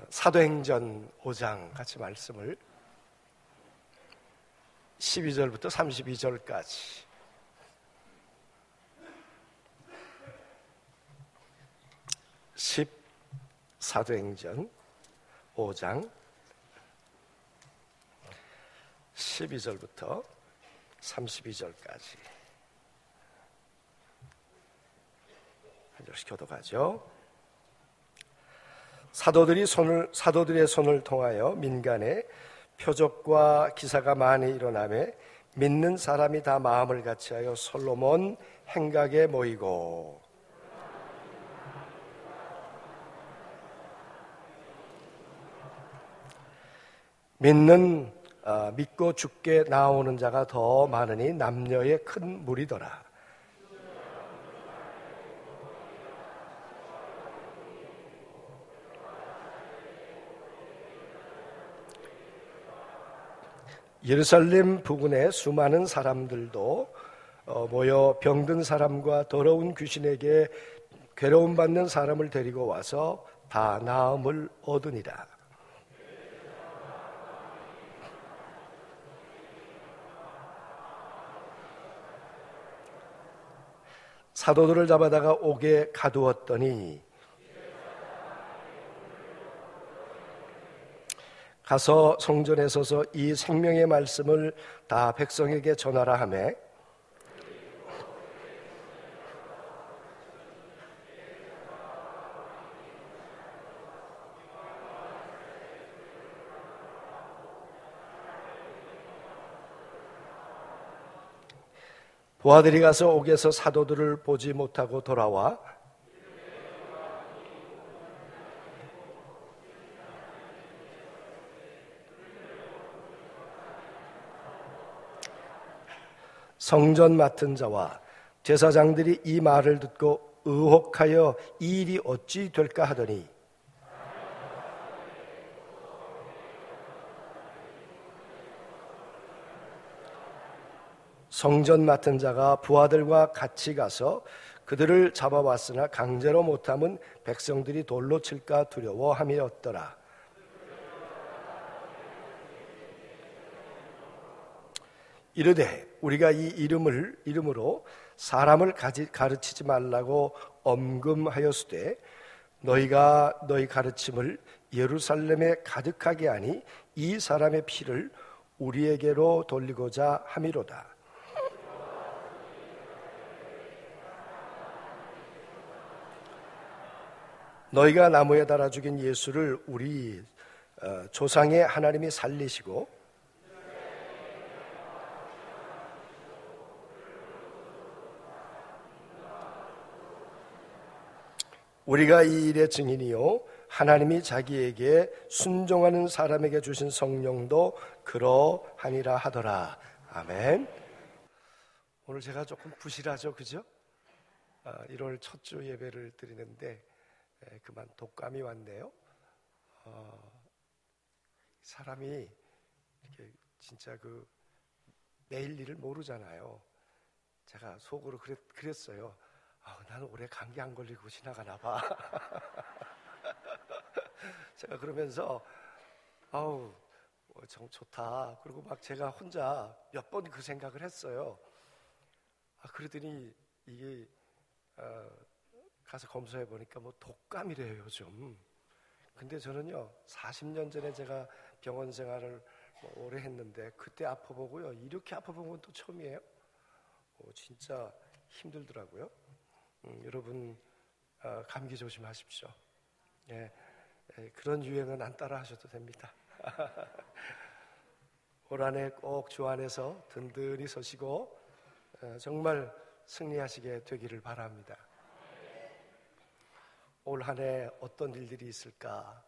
사도행전 5장 같이 말씀을 12절부터 32절까지 사도행전 5장 12절부터 32절까지 한 절씩 교독하죠. 사도들의 손을 통하여 민간에 표적과 기사가 많이 일어나며 믿는 사람이 다 마음을 같이하여 솔로몬 행각에 모이고 믿고 죽게 나오는 자가 더 많으니 남녀의 큰 무리더라. 예루살렘 부근에 수많은 사람들도 모여 병든 사람과 더러운 귀신에게 괴로움받는 사람을 데리고 와서 다 나음을 얻으니라. 사도들을 잡아다가 옥에 가두었더니 가서 성전에 서서 이 생명의 말씀을 다 백성에게 전하라 하며 부하들이 가서 옥에서 사도들을 보지 못하고 돌아와 성전 맡은 자와 제사장들이 이 말을 듣고 의혹하여 이 일이 어찌 될까 하더니 성전 맡은 자가 부하들과 같이 가서 그들을 잡아왔으나 강제로 못함은 백성들이 돌로 칠까 두려워함이었더라. 이르되 우리가 이 이름으로 사람을 가르치지 말라고 엄금하였으되 너희가 너희 가르침을 예루살렘에 가득하게 하니 이 사람의 피를 우리에게로 돌리고자 함이로다. 너희가 나무에 달아 죽인 예수를 우리 조상의 하나님이 살리시고 우리가 이 일의 증인이요 하나님이 자기에게 순종하는 사람에게 주신 성령도 그러하니라 하더라. 아멘. 오늘 제가 조금 부실하죠, 그죠? 1월 첫 주 예배를 드리는데 그만 독감이 왔네요. 사람이 이렇게 진짜 내일 일을 모르잖아요. 제가 속으로 그랬어요. 나는 올해 감기 안 걸리고 지나가나 봐. 제가 그러면서 정 좋다. 그리고 막 제가 혼자 몇 번 그 생각을 했어요. 그러더니 이게 가서 검사해 보니까 독감이래요 요즘. 근데 저는요 40년 전에 제가 병원 생활을 오래 했는데 그때 아파보고요 이렇게 아파본 건 또 처음이에요. 진짜 힘들더라고요. 여러분 감기 조심하십시오. 그런 유행은 안 따라 하셔도 됩니다. 올 한해 꼭 주 안에서 든든히 서시고 정말 승리하시게 되기를 바랍니다. 올 한해 어떤 일들이 있을까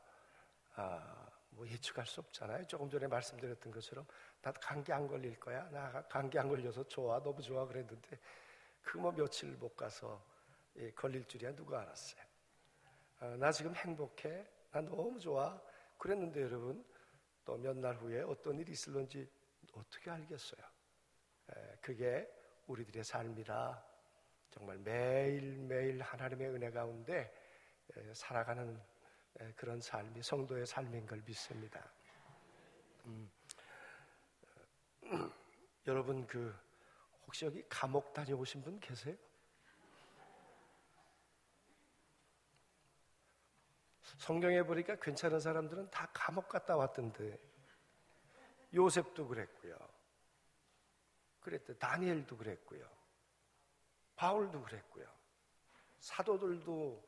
예측할 수 없잖아요. 조금 전에 말씀드렸던 것처럼 나 감기 안 걸릴 거야. 나 감기 안 걸려서 좋아. 너무 좋아 그랬는데 며칠 못 가서 걸릴 줄이야 누가 알았어요. 나 지금 행복해. 나 너무 좋아. 그랬는데 여러분 또 몇 날 후에 어떤 일이 있을런지 어떻게 알겠어요. 그게 우리들의 삶이라 정말 매일매일 하나님의 은혜 가운데 살아가는 그런 삶이 성도의 삶인 걸 믿습니다. 여러분 혹시 여기 감옥 다녀오신 분 계세요? 성경에 보니까 괜찮은 사람들은 다 감옥 갔다 왔던데, 요셉도 그랬고요. 다니엘도 그랬고요. 바울도 그랬고요. 사도들도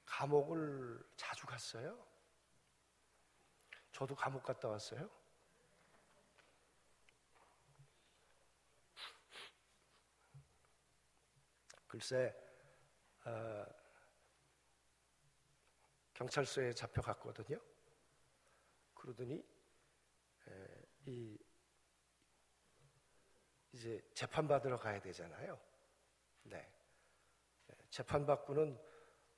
감옥을 자주 갔어요. 저도 감옥 갔다 왔어요. 글쎄, 경찰서에 잡혀갔거든요. 그러더니 이제 재판 받으러 가야 되잖아요. 네. 재판 받고는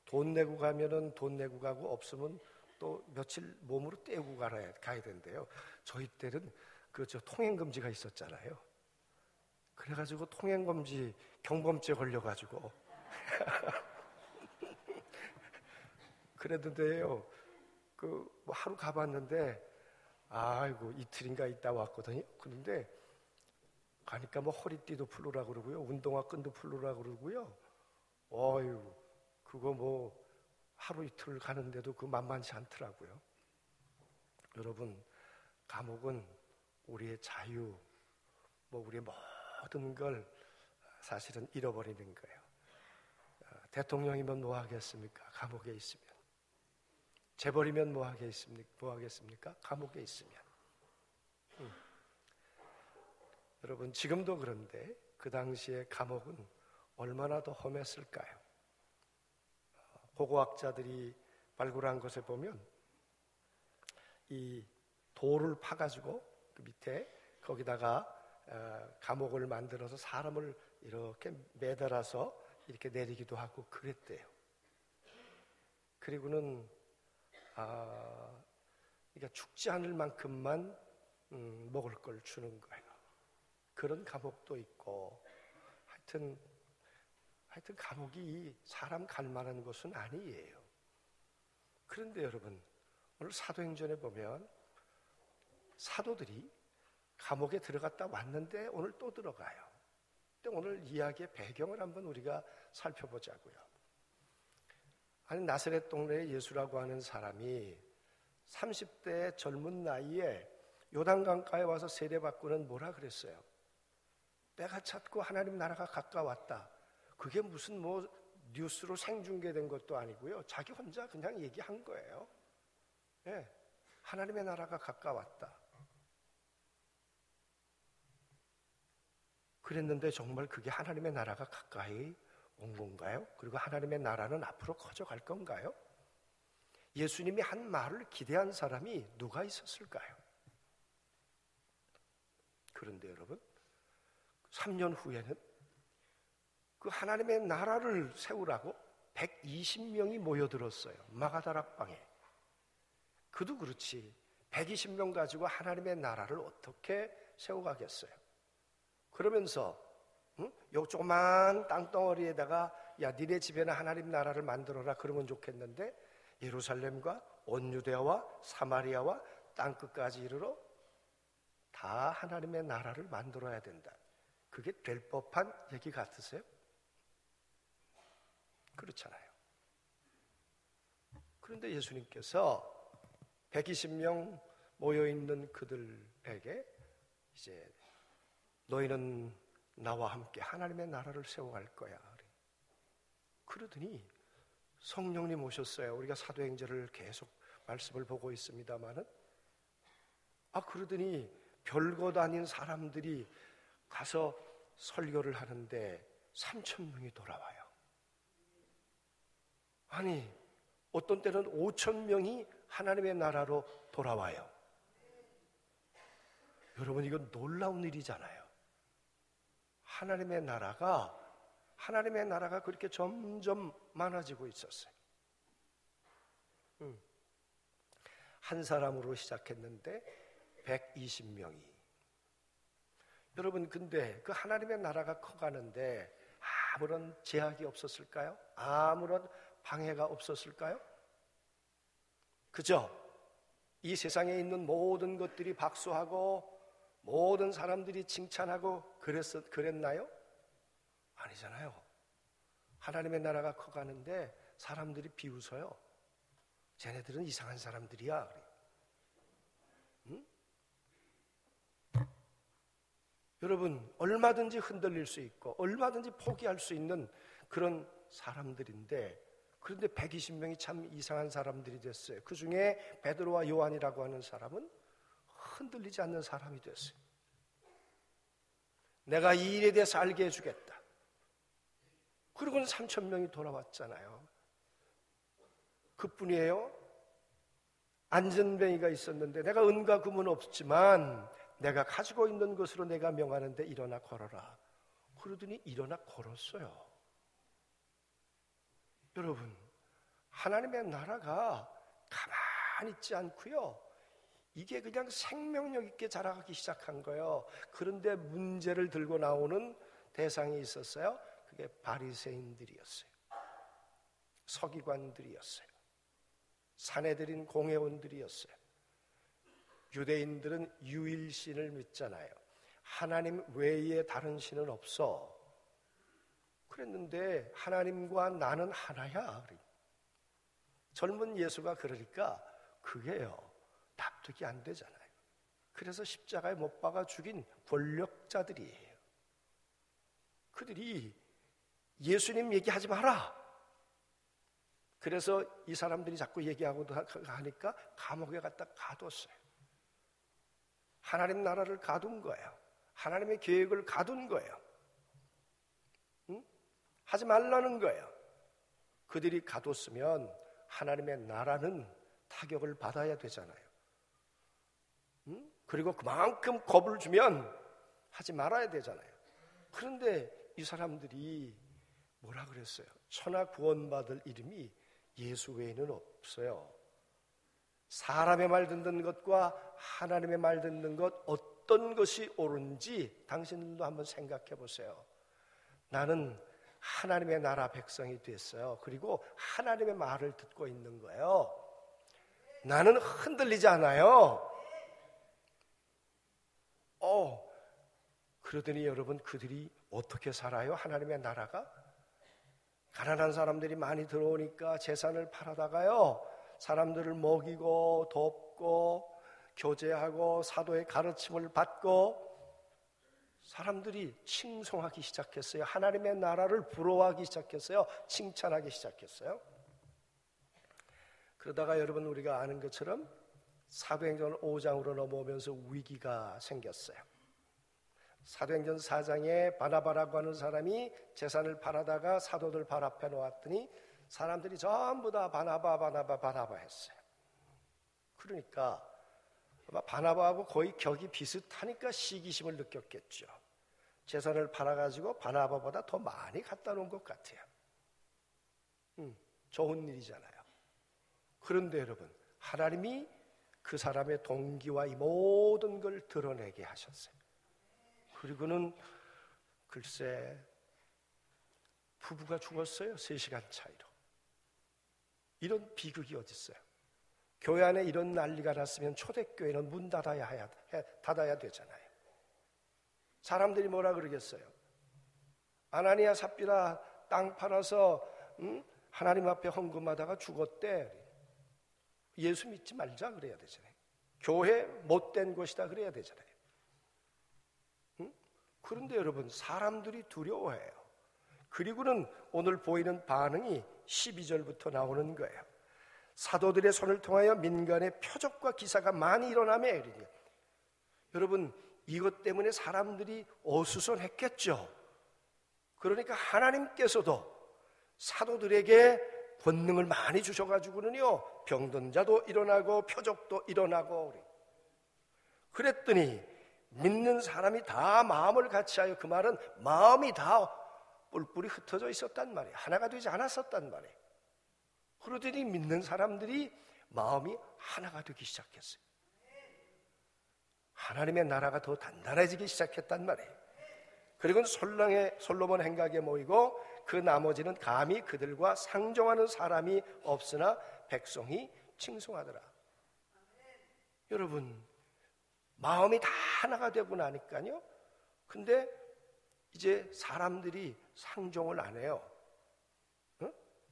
돈 내고 가면은 돈 내고 가고, 없으면 또 며칠 몸으로 떼고 가야 된대요. 저희 때는 통행 금지가 있었잖아요. 그래가지고 통행 금지 경범죄 걸려가지고 그랬는데요. 뭐 하루 가봤는데, 아이고 이틀인가 있다 왔거든요. 그런데 가니까 뭐 허리띠도 풀으라 그러고요, 운동화 끈도 풀으라 그러고요. 어휴, 그거 뭐 하루 이틀 가는데도 만만치 않더라고요. 여러분, 감옥은 우리의 자유, 우리의 모든 걸 사실은 잃어버리는 거예요. 대통령이면 뭐 하겠습니까? 감옥에 있으면. 재벌이면 뭐 하겠습니까? 감옥에 있으면. 여러분, 지금도 그런데 그 당시에 감옥은 얼마나 더 험했을까요? 고고학자들이 발굴한 것에 보면 이 돌을 파가지고 그 밑에 거기다가 감옥을 만들어서 사람을 이렇게 매달아서 이렇게 내리기도 하고 그랬대요. 그리고는 그러니까 죽지 않을 만큼만 먹을 걸 주는 거예요. 그런 감옥도 있고, 하여튼 감옥이 사람 갈 만한 곳은 아니에요. 그런데 여러분, 오늘 사도행전에 보면 사도들이 감옥에 들어갔다 왔는데 오늘 또 들어가요. 근데 오늘 이야기의 배경을 한번 우리가 살펴보자고요. 아니, 나사렛 동네에 예수라고 하는 사람이 30대 젊은 나이에 요단강가에 와서 세례받고는 뭐라 그랬어요? 때가 찼고 하나님 나라가 가까웠다. 그게 무슨 뉴스로 생중계된 것도 아니고요. 자기 혼자 그냥 얘기한 거예요. 예, 하나님의 나라가 가까웠다. 그랬는데 정말 그게 하나님의 나라가 가까이 온 건가요? 그리고 하나님의 나라는 앞으로 커져갈 건가요? 예수님이 한 말을 기대한 사람이 누가 있었을까요? 그런데 여러분, 3년 후에는 그 하나님의 나라를 세우라고 120명이 모여들었어요. 마가다락방에. 그도 그렇지, 120명 가지고 하나님의 나라를 어떻게 세워가겠어요? 그러면서 요 조그만 땅덩어리에다가 야, 니네 집에는 하나님 나라를 만들어라 그러면 좋겠는데, 예루살렘과 온 유대와 사마리아와 땅끝까지 이르러 다 하나님의 나라를 만들어야 된다. 그게 될 법한 얘기 같으세요? 그렇잖아요. 그런데 예수님께서 120명 모여있는 그들에게 이제 너희는 나와 함께 하나님의 나라를 세워갈 거야. 그러더니 성령님 오셨어요. 우리가 사도행전을 계속 말씀을 보고 있습니다마는, 그러더니 별것 아닌 사람들이 가서 설교를 하는데 3,000명이 돌아와요. 아니, 어떤 때는 5,000명이 하나님의 나라로 돌아와요. 여러분, 이건 놀라운 일이잖아요. 하나님의 나라가 그렇게 점점 많아지고 있었어요. 한 사람으로 시작했는데 120명이. 여러분, 근데 그 하나님의 나라가 커가는데 아무런 제약이 없었을까요? 아무런 방해가 없었을까요? 그죠? 이 세상에 있는 모든 것들이 박수하고 모든 사람들이 칭찬하고 그랬나요? 아니잖아요. 하나님의 나라가 커가는데 사람들이 비웃어요. 쟤네들은 이상한 사람들이야. 응? 여러분, 얼마든지 흔들릴 수 있고 얼마든지 포기할 수 있는 그런 사람들인데, 그런데 120명이 참 이상한 사람들이 됐어요. 그 중에 베드로와 요한이라고 하는 사람은 흔들리지 않는 사람이 됐어요. 내가 이 일에 대해서 알게 해주겠다. 그리고는 3,000명이 돌아왔잖아요. 그뿐이에요. 안전뱅이가 있었는데 내가 은과 금은 없지만 내가 가지고 있는 것으로 내가 명하는데 일어나 걸어라. 그러더니 일어나 걸었어요. 여러분, 하나님의 나라가 가만히 있지 않고요, 이게 그냥 생명력 있게 자라가기 시작한 거예요. 그런데 문제를 들고 나오는 대상이 있었어요. 그게 바리새인들이었어요. 서기관들이었어요. 사내들인 공회원들이었어요. 유대인들은 유일신을 믿잖아요. 하나님 외에 다른 신은 없어. 그랬는데 하나님과 나는 하나야. 젊은 예수가 그러니까 그게요, 납득이 안 되잖아요. 그래서 십자가에 못 박아 죽인 권력자들이에요. 그들이 예수님 얘기하지 마라. 그래서 이 사람들이 자꾸 얘기하고 하니까 감옥에 갖다 가뒀어요. 하나님 나라를 가둔 거예요. 하나님의 계획을 가둔 거예요. 응? 하지 말라는 거예요. 그들이 가뒀으면 하나님의 나라는 타격을 받아야 되잖아요. 응? 그리고 그만큼 겁을 주면 하지 말아야 되잖아요. 그런데 이 사람들이 뭐라 그랬어요? 천하 구원받을 이름이 예수 외에는 없어요. 사람의 말 듣는 것과 하나님의 말 듣는 것, 어떤 것이 옳은지 당신들도 한번 생각해 보세요. 나는 하나님의 나라 백성이 됐어요. 그리고 하나님의 말을 듣고 있는 거예요. 나는 흔들리지 않아요. 그러더니 여러분, 그들이 어떻게 살아요? 하나님의 나라가? 가난한 사람들이 많이 들어오니까 재산을 팔아다가요, 사람들을 먹이고 돕고 교제하고 사도의 가르침을 받고 사람들이 칭송하기 시작했어요. 하나님의 나라를 부러워하기 시작했어요. 칭찬하기 시작했어요. 그러다가 여러분, 우리가 아는 것처럼 사도행전 5장으로 넘어오면서 위기가 생겼어요. 사도행전 4장에 바나바라고 하는 사람이 재산을 팔아다가 사도들 발 앞에 놓았더니 사람들이 전부 다 바나바 했어요. 그러니까 바나바하고 거의 격이 비슷하니까 시기심을 느꼈겠죠. 재산을 팔아가지고 바나바보다 더 많이 갖다 놓은 것 같아요. 좋은 일이잖아요. 그런데 여러분, 하나님이 그 사람의 동기와 이 모든 걸 드러내게 하셨어요. 그리고는 글쎄 부부가 죽었어요. 3시간 차이로. 이런 비극이 어디 있어요? 교회 안에 이런 난리가 났으면 초대교회는 문 닫아야 되잖아요. 사람들이 뭐라 그러겠어요? 아나니아 삽비라 땅 팔아서 하나님 앞에 헌금하다가 죽었대. 예수 믿지 말자 그래야 되잖아요. 교회 못된 곳이다 그래야 되잖아요. 그런데 여러분, 사람들이 두려워해요. 그리고는 오늘 보이는 반응이 12절부터 나오는 거예요. 사도들의 손을 통하여 민간의 표적과 기사가 많이 일어나며, 여러분, 이것 때문에 사람들이 어수선했겠죠. 그러니까 하나님께서도 사도들에게 권능을 많이 주셔가지고는요, 병든 자도 일어나고 표적도 일어나고. 그랬더니 믿는 사람이 다 마음을 같이하여, 그 말은 마음이 다 뿔뿔이 흩어져 있었단 말이에요. 하나가 되지 않았었단 말이에요. 그러더니 믿는 사람들이 마음이 하나가 되기 시작했어요. 하나님의 나라가 더 단단해지기 시작했단 말이에요. 그리고 솔로몬 행각에 모이고 그 나머지는 감히 그들과 상종하는 사람이 없으나 백성이 칭송하더라. 여러분, 마음이 다 하나가 되고 나니까요. 근데 이제 사람들이 상종을 안 해요.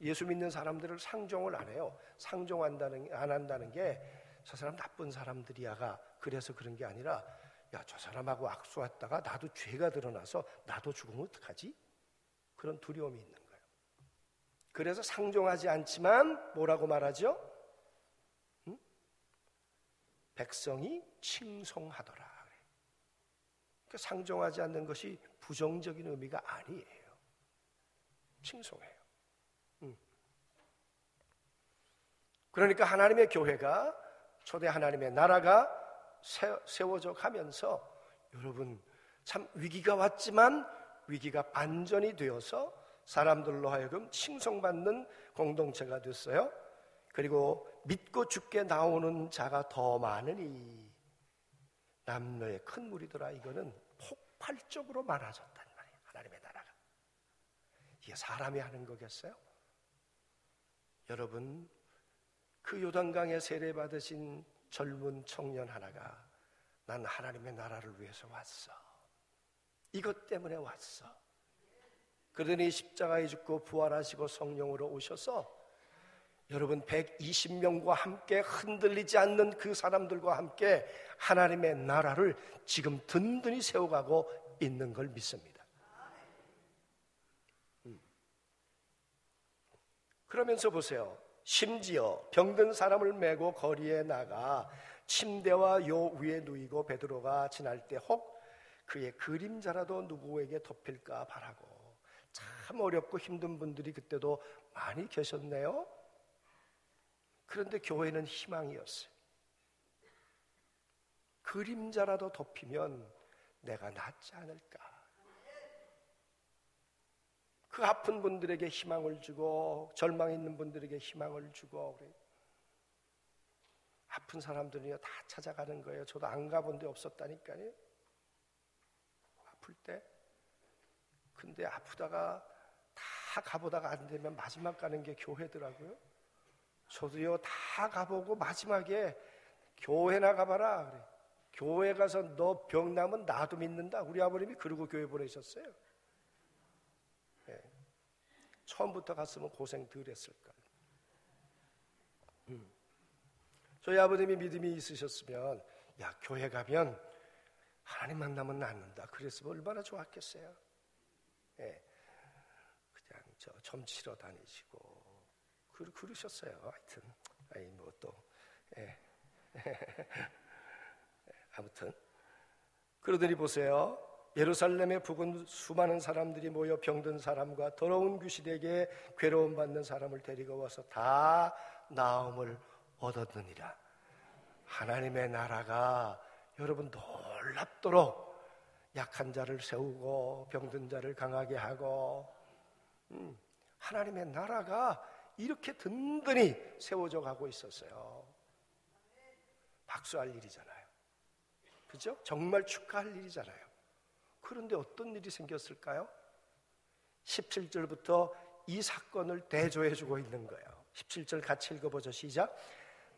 예수 믿는 사람들을 상종을 안 해요. 안 한다는 게 저 사람 나쁜 사람들이야가 그래서 그런 게 아니라, 야, 저 사람하고 악수했다가 나도 죄가 드러나서 나도 죽으면 어떡하지? 그런 두려움이 있는 거예요. 그래서 상종하지 않지만 뭐라고 말하죠? 백성이 칭송하더라. 그러니까 상종하지 않는 것이 부정적인 의미가 아니에요. 칭송해요. 그러니까 하나님의 교회가, 초대 하나님의 나라가 세워져 가면서 여러분, 참 위기가 왔지만 위기가 반전이 되어서 사람들로 하여금 칭송받는 공동체가 됐어요. 그리고 믿고 죽게 나오는 자가 더 많으니 남녀의 큰 무리더라. 이거는 폭발적으로 많아졌단 말이에요. 하나님의 나라가. 이게 사람이 하는 거겠어요? 여러분, 그 요단강에 세례받으신 젊은 청년 하나가 난 하나님의 나라를 위해서 왔어. 이것 때문에 왔어. 그러더니 십자가에 죽고 부활하시고 성령으로 오셔서 여러분 120명과 함께 흔들리지 않는 그 사람들과 함께 하나님의 나라를 지금 든든히 세워가고 있는 걸 믿습니다. 그러면서 보세요. 심지어 병든 사람을 메고 거리에 나가 침대와 요 위에 누이고 베드로가 지날 때 혹 그의 그림자라도 누구에게 덮일까 바라고. 참 어렵고 힘든 분들이 그때도 많이 계셨네요. 그런데 교회는 희망이었어요. 그림자라도 덮이면 내가 낫지 않을까. 그 아픈 분들에게 희망을 주고 절망 있는 분들에게 희망을 주고 그래요. 아픈 사람들은요 다 찾아가는 거예요. 저도 안 가본 데 없었다니까요. 아플 때. 근데 아프다가 다 가보다가 안 되면 마지막 가는 게 교회더라고요. 저도요 다 가보고 마지막에 교회나 가봐라 그래. 교회 가서 너 병 나면 나도 믿는다. 우리 아버님이 그러고 교회 보내셨어요. 네. 처음부터 갔으면 고생 덜 했을 거예요. 저희 아버님이 믿음이 있으셨으면 야 교회 가면 하나님 만나면 낫는다. 그랬으면 얼마나 좋았겠어요. 네. 그냥 점 치러 다니시고 그러셨어요. 하여튼 뭐 또 아무튼 그러더니 보세요. 예루살렘에 북은 수많은 사람들이 모여 병든 사람과 더러운 귀신에게 괴로움 받는 사람을 데리고 와서 다 나음을 얻었느니라. 하나님의 나라가 여러분 놀랍도록 약한 자를 세우고 병든 자를 강하게 하고 하나님의 나라가 이렇게 든든히 세워져 가고 있었어요. 박수할 일이잖아요. 그죠? 정말 축하할 일이잖아요. 그런데 어떤 일이 생겼을까요? 17절부터 이 사건을 대조해주고 있는 거예요. 17절 같이 읽어보죠. 시작.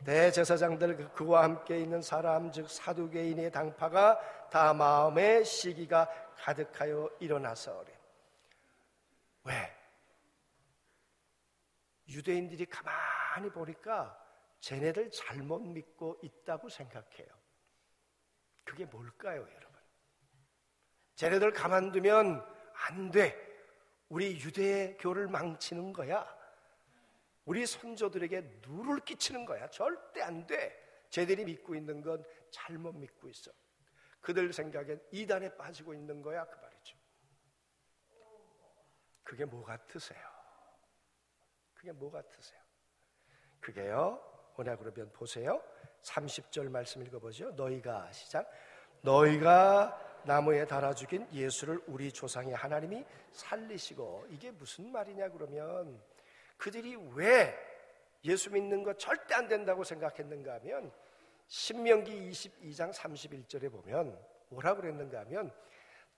대제사장들 그와 함께 있는 사람 즉 사두개인의 당파가 다 마음에 시기가 가득하여 일어나서 그래. 왜? 유대인들이 가만히 보니까 쟤네들 잘못 믿고 있다고 생각해요. 그게 뭘까요, 여러분? 쟤네들 가만두면 안 돼. 우리 유대교를 망치는 거야. 우리 선조들에게 누를 끼치는 거야. 절대 안 돼. 쟤들이 믿고 있는 건 잘못 믿고 있어. 그들 생각엔 이단에 빠지고 있는 거야. 그 말이죠. 그게 뭐 같으세요? 그게 뭐 같으세요? 그게요. 뭐냐 그러면 보세요. 30절 말씀 읽어보죠. 너희가 시작. 너희가 나무에 달아 죽인 예수를 우리 조상의 하나님이 살리시고. 이게 무슨 말이냐 그러면 그들이 왜 예수 믿는 거 절대 안 된다고 생각했는가 하면 신명기 22장 31절에 보면 뭐라고 그랬는가 하면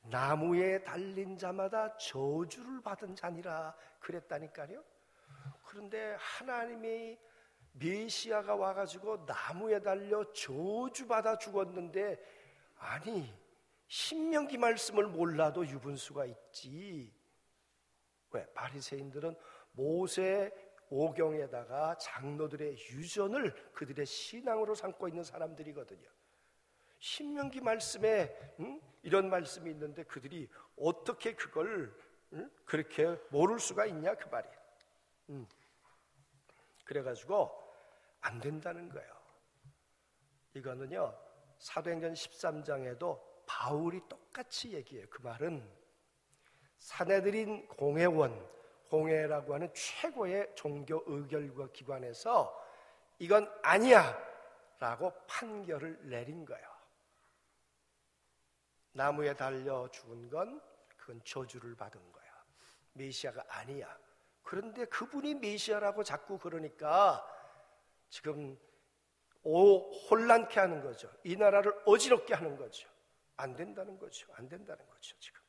나무에 달린 자마다 저주를 받은 자니라 그랬다니까요. 그런데 하나님이 메시아가 와가지고 나무에 달려 저주받아 죽었는데, 아니 신명기 말씀을 몰라도 유분수가 있지. 왜? 바리새인들은 모세 오경에다가 장로들의 유전을 그들의 신앙으로 삼고 있는 사람들이거든요. 신명기 말씀에 이런 말씀이 있는데 그들이 어떻게 그걸 그렇게 모를 수가 있냐 그 말이에요. 그래가지고 안 된다는 거예요. 이거는요 사도행전 13장에도 바울이 똑같이 얘기해요. 그 말은 산헤드린 공회라고 하는 최고의 종교 의결과 기관에서 이건 아니야 라고 판결을 내린 거예요. 나무에 달려 죽은 건 그건 저주를 받은 거야. 메시아가 아니야. 그런데 그분이 메시아라고 자꾸 그러니까 지금 혼란케 하는 거죠. 이 나라를 어지럽게 하는 거죠. 안 된다는 거죠. 안 된다는 거죠 지금.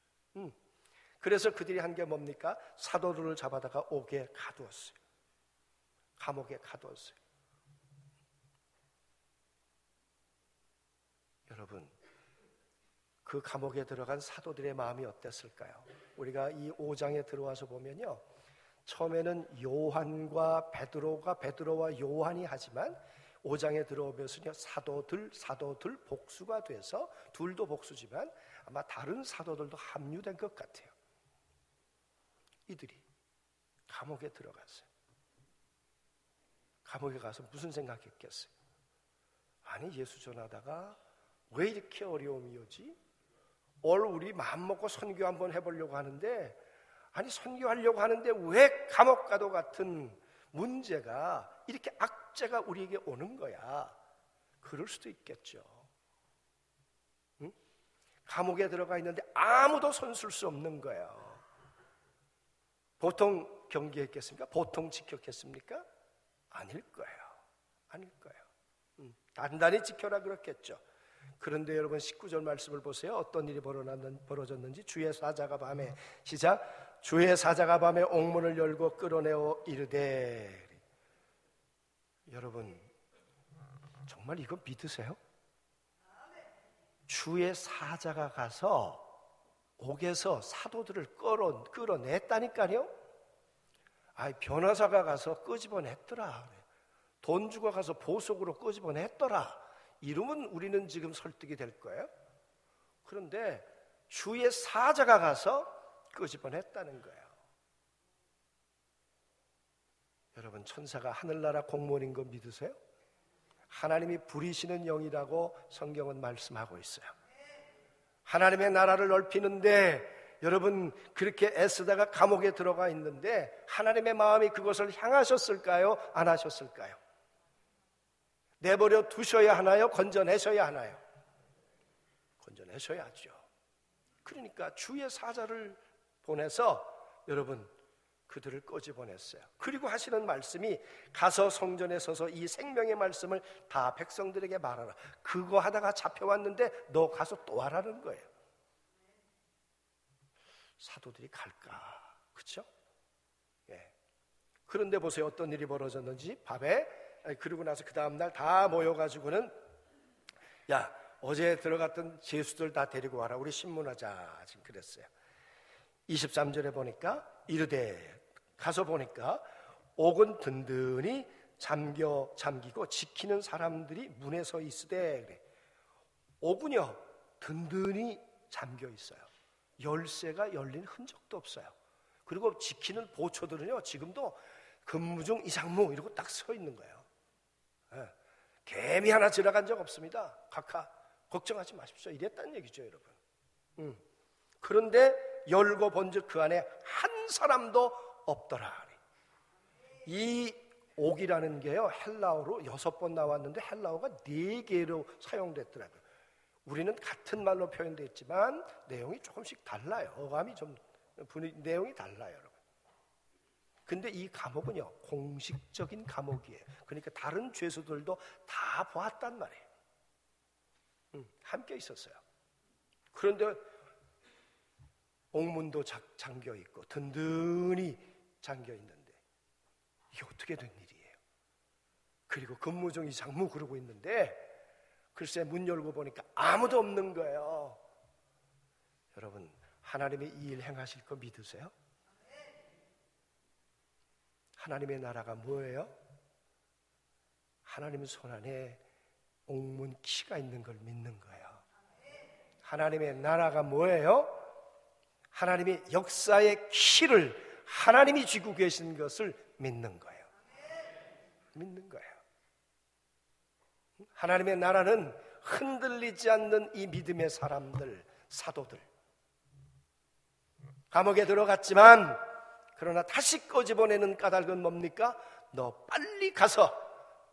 그래서 그들이 한 게 뭡니까? 사도들을 잡아다가 옥에 가두었어요. 감옥에 가두었어요. 여러분, 그 감옥에 들어간 사도들의 마음이 어땠을까요? 우리가 이 5장에 들어와서 보면요, 처음에는 요한과 베드로와 요한이 하지만 5장에 들어오면서요 사도들 복수가 돼서 둘도 복수지만 아마 다른 사도들도 합류된 것 같아요. 이들이 감옥에 들어갔어요. 감옥에 가서 무슨 생각했겠어요? 아니 예수 전하다가 왜 이렇게 어려움이 오지? 우리 마음 먹고 선교 한번 해보려고 하는데, 아니 선교하려고 하는데 왜 감옥과도 같은 문제가, 이렇게 악재가 우리에게 오는 거야. 그럴 수도 있겠죠. 응? 감옥에 들어가 있는데 아무도 손쓸 수 없는 거예요. 보통 경계했겠습니까? 보통 지켰겠습니까? 아닐 거예요. 아닐 거예요. 단단히 지켜라 그렇겠죠. 그런데 여러분 19절 말씀을 보세요. 어떤 일이 벌어졌는지. 주의 사자가 밤에, 시작. 주의 사자가 밤에 옥문을 열고 끌어내어 이르되. 여러분 정말 이거 믿으세요? 주의 사자가 가서 옥에서 사도들을 끌어냈다니까요. 변호사가 가서 끄집어냈더라. 돈 주고 가서 보석으로 끄집어냈더라. 이러면 우리는 지금 설득이 될 거예요. 그런데 주의 사자가 가서 끄집어냈다는 거예요. 여러분 천사가 하늘나라 공무원인 거 믿으세요? 하나님이 부리시는 영이라고 성경은 말씀하고 있어요. 하나님의 나라를 넓히는데 여러분 그렇게 애쓰다가 감옥에 들어가 있는데 하나님의 마음이 그것을 향하셨을까요? 안 하셨을까요? 내버려 두셔야 하나요? 건져내셔야 하나요? 건져내셔야죠. 그러니까 주의 사자를 보내서 여러분 그들을 끄집어냈어요. 그리고 하시는 말씀이 가서 성전에 서서 이 생명의 말씀을 다 백성들에게 말하라. 그거 하다가 잡혀왔는데 너 가서 또 하라는 거예요. 사도들이 갈까? 그렇죠? 예. 그런데 보세요. 어떤 일이 벌어졌는지. 밤에 그러고 나서 그 다음날 다 모여가지고는 야 어제 들어갔던 죄수들 다 데리고 와라. 우리 신문하자. 지금 그랬어요. 23절에 보니까 이르되 가서 보니까 옥은 든든히 잠기고 지키는 사람들이 문에 서 있으되 그래. 옥은요 든든히 잠겨 있어요. 열쇠가 열린 흔적도 없어요. 그리고 지키는 보초들은요 지금도 근무중 이상무 이러고 딱 서 있는 거예요. 개미 하나 지나간 적 없습니다. 각하 걱정하지 마십시오. 이랬다는 얘기죠 여러분. 그런데 열고 본즉 그 안에 한 사람도 없더라. 이 옥이라는 게요 헬라어로 6번 나왔는데 헬라어가 4개로 사용됐더라고요. 우리는 같은 말로 표현되어 있지만 내용이 조금씩 달라요. 어감이 좀 내용이 달라요 여러분. 근데 이 감옥은요 공식적인 감옥이에요. 그러니까 다른 죄수들도 다 보았단 말이에요. 함께 있었어요. 그런데 옥문도 잠겨 있고 든든히 잠겨 있는데 이게 어떻게 된 일이에요? 그리고 근무 중 이상무 그러고 있는데 글쎄 문 열고 보니까 아무도 없는 거예요. 여러분, 하나님의 이 일 행하실 거 믿으세요? 하나님의 나라가 뭐예요? 하나님 손 안에 옥문 키가 있는 걸 믿는 거예요. 하나님의 나라가 뭐예요? 하나님의 역사의 키를 하나님이 쥐고 계신 것을 믿는 거예요. 믿는 거예요. 하나님의 나라는 흔들리지 않는 이 믿음의 사람들, 사도들. 감옥에 들어갔지만 그러나 다시 꺼집어내는 까닭은 뭡니까? 너 빨리 가서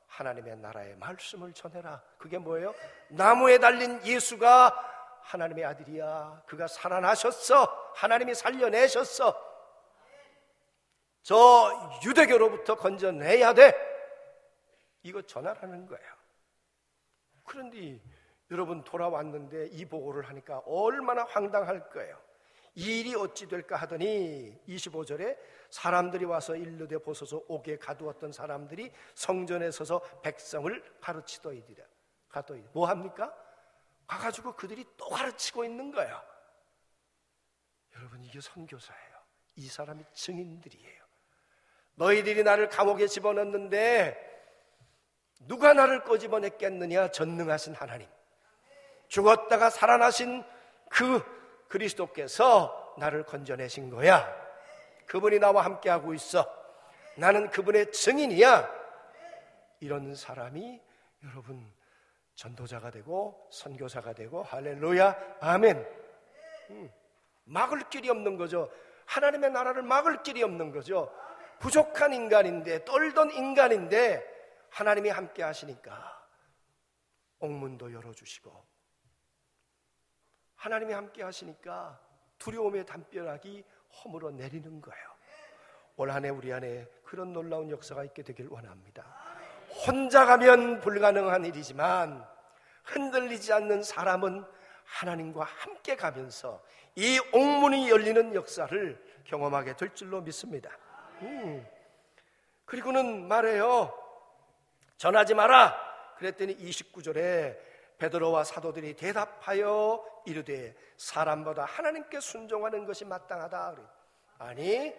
하나님의 나라의 말씀을 전해라. 그게 뭐예요? 나무에 달린 예수가 하나님의 아들이야. 그가 살아나셨어. 하나님이 살려내셨어. 저 유대교로부터 건져내야 돼. 이거 전하라는 거예요. 그런데 여러분 돌아왔는데 이 보고를 하니까 얼마나 황당할 거예요. 이 일이 어찌 될까 하더니 25절에 사람들이 와서 일르되 보소서 옥에 가두었던 사람들이 성전에 서서 백성을 가르치더이디라. 뭐 합니까? 가가지고 그들이 또 가르치고 있는 거예요. 여러분, 이게 선교사예요. 이 사람이 증인들이에요. 너희들이 나를 감옥에 집어넣는데 누가 나를 꺼집어냈겠느냐? 전능하신 하나님, 죽었다가 살아나신 그 그리스도께서 나를 건져내신 거야. 그분이 나와 함께하고 있어. 나는 그분의 증인이야. 이런 사람이 여러분 전도자가 되고 선교사가 되고, 할렐루야, 아멘. 막을 길이 없는 거죠. 하나님의 나라를 막을 길이 없는 거죠. 부족한 인간인데, 떨던 인간인데 하나님이 함께 하시니까 옥문도 열어주시고, 하나님이 함께 하시니까 두려움의 담벼락이 허물어 내리는 거예요. 올 한 해 우리 안에 그런 놀라운 역사가 있게 되길 원합니다. 혼자 가면 불가능한 일이지만 흔들리지 않는 사람은 하나님과 함께 가면서 이 옥문이 열리는 역사를 경험하게 될 줄로 믿습니다. 그리고는 말해요. 전하지 마라. 그랬더니 29절에 베드로와 사도들이 대답하여 이르되 사람보다 하나님께 순종하는 것이 마땅하다. 아니,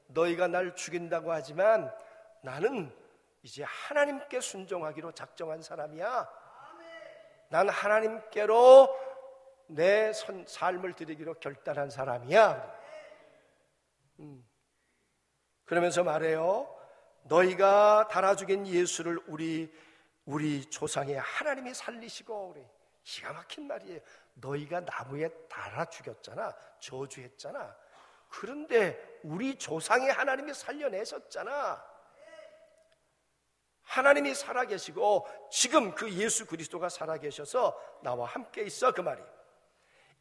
너희가 날 죽인다고 하지만 나는 이제 하나님께 순종하기로 작정한 사람이야. 난 하나님께로 내 삶을 드리기로 결단한 사람이야. 그러면서 말해요. 너희가 달아 죽인 예수를 우리 조상의 하나님이 살리시고, 그래. 기가 막힌 말이에요. 너희가 나무에 달아 죽였잖아. 저주했잖아. 그런데 우리 조상의 하나님이 살려내셨잖아. 하나님이 살아계시고 지금 그 예수 그리스도가 살아계셔서 나와 함께 있어. 그 말이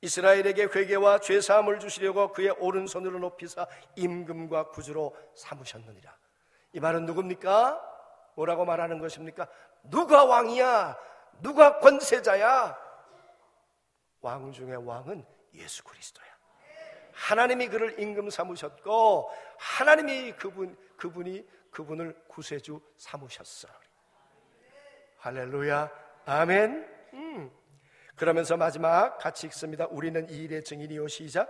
이스라엘에게 회개와 죄사함을 주시려고 그의 오른손으로 높이사 임금과 구주로 삼으셨느니라. 이 말은 누굽니까? 뭐라고 말하는 것입니까? 누가 왕이야? 누가 권세자야? 왕 중에 왕은 예수 그리스도야. 하나님이 그를 임금 삼으셨고 하나님이 그분을 구세주 삼으셨어. 할렐루야, 아멘. 그러면서 마지막 같이 읽습니다. 우리는 이 일의 증인이요. 시작.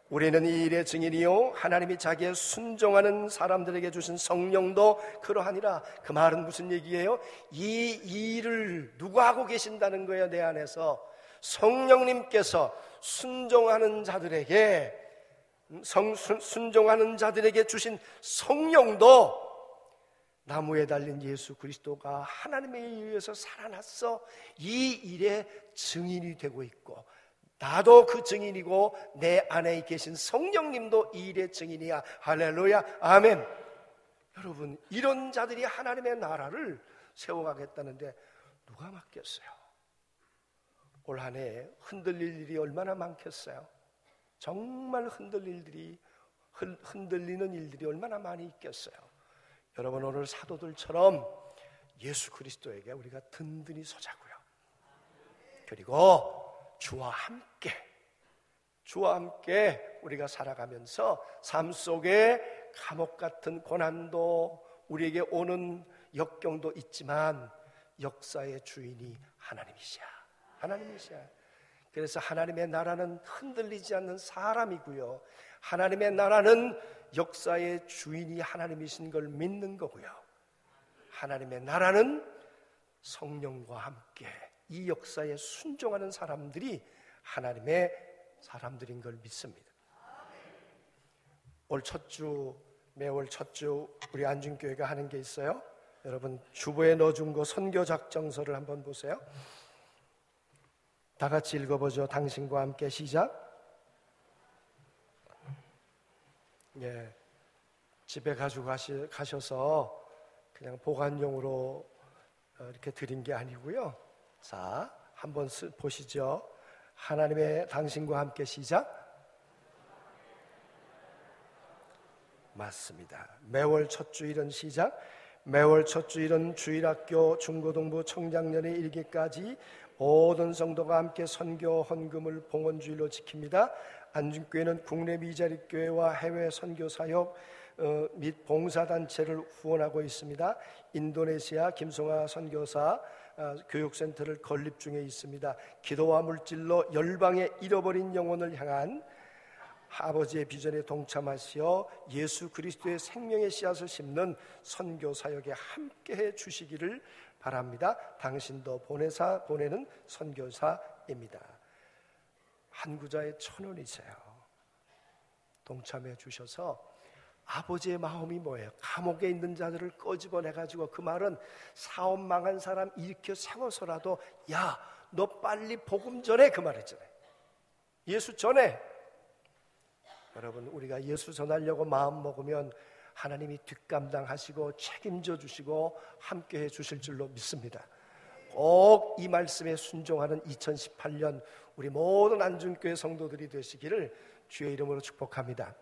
우리는 이 일의 증인이요 하나님이 자기의 순종하는 사람들에게 주신 성령도 그러하니라. 그 말은 무슨 얘기예요? 이 일을 누가 하고 계신다는 거예요? 내 안에서 성령님께서 순종하는 자들에게 주신 성령도 나무에 달린 예수 그리스도가 하나님에 의해서 살아났어. 이 일의 증인이 되고 있고 나도 그 증인이고 내 안에 계신 성령님도 이 일의 증인이야. 할렐루야, 아멘. 여러분, 이런 자들이 하나님의 나라를 세워가겠다는데 누가 맡겠어요? 올 한 해 흔들릴 일이 얼마나 많겠어요? 정말 흔들리는 일들이 얼마나 많이 있겠어요? 여러분, 오늘 사도들처럼 예수 그리스도에게 우리가 든든히 서자고요. 그리고 주와 함께 우리가 살아가면서 삶 속에 감옥 같은 고난도, 우리에게 오는 역경도 있지만 역사의 주인이 하나님이시야. 하나님이시야. 그래서 하나님의 나라는 흔들리지 않는 사람이고요, 하나님의 나라는 역사의 주인이 하나님이신 걸 믿는 거고요, 하나님의 나라는 성령과 함께 이 역사에 순종하는 사람들이 하나님의 사람들인 걸 믿습니다. 올 첫 주, 매월 첫 주 우리 안중교회가 하는 게 있어요. 여러분 주보에 넣어준 거 선교작정서를 한번 보세요. 다 같이 읽어보죠. 당신과 함께 시작. 예, 집에 가지고 가셔서 그냥 보관용으로 이렇게 드린 게 아니고요. 자, 한번 보시죠. 하나님의 당신과 함께 시작. 맞습니다. 매월 첫 주일은 시작. 매월 첫 주일은 주일학교 중고등부 청장년의 일기까지 모든 성도가 함께 선교 헌금을 봉헌주일로 지킵니다. 안중교회는 국내 미자립교회와 해외 선교 사역 및 봉사단체를 후원하고 있습니다. 인도네시아 김송아 선교사 교육센터를 건립 중에 있습니다. 기도와 물질로 열방의 잃어버린 영혼을 향한 아버지의 비전에 동참하시어 예수 그리스도의 생명의 씨앗을 심는 선교 사역에 함께해 주시기를 바랍니다. 당신도 보내는 선교사입니다. 한 구자에 1,000원이세요. 동참해 주셔서 아버지의 마음이 뭐예요? 감옥에 있는 자들을 꺼집어내가지고, 그 말은 사업 망한 사람 일으켜 세워서라도 야, 너 빨리 복음 전해, 그 말이잖아요. 예수 전해. 여러분, 우리가 예수 전하려고 마음 먹으면 하나님이 뒷감당하시고 책임져 주시고 함께해 주실 줄로 믿습니다. 꼭 이 말씀에 순종하는 2018년 우리 모든 안중교회 성도들이 되시기를 주의 이름으로 축복합니다.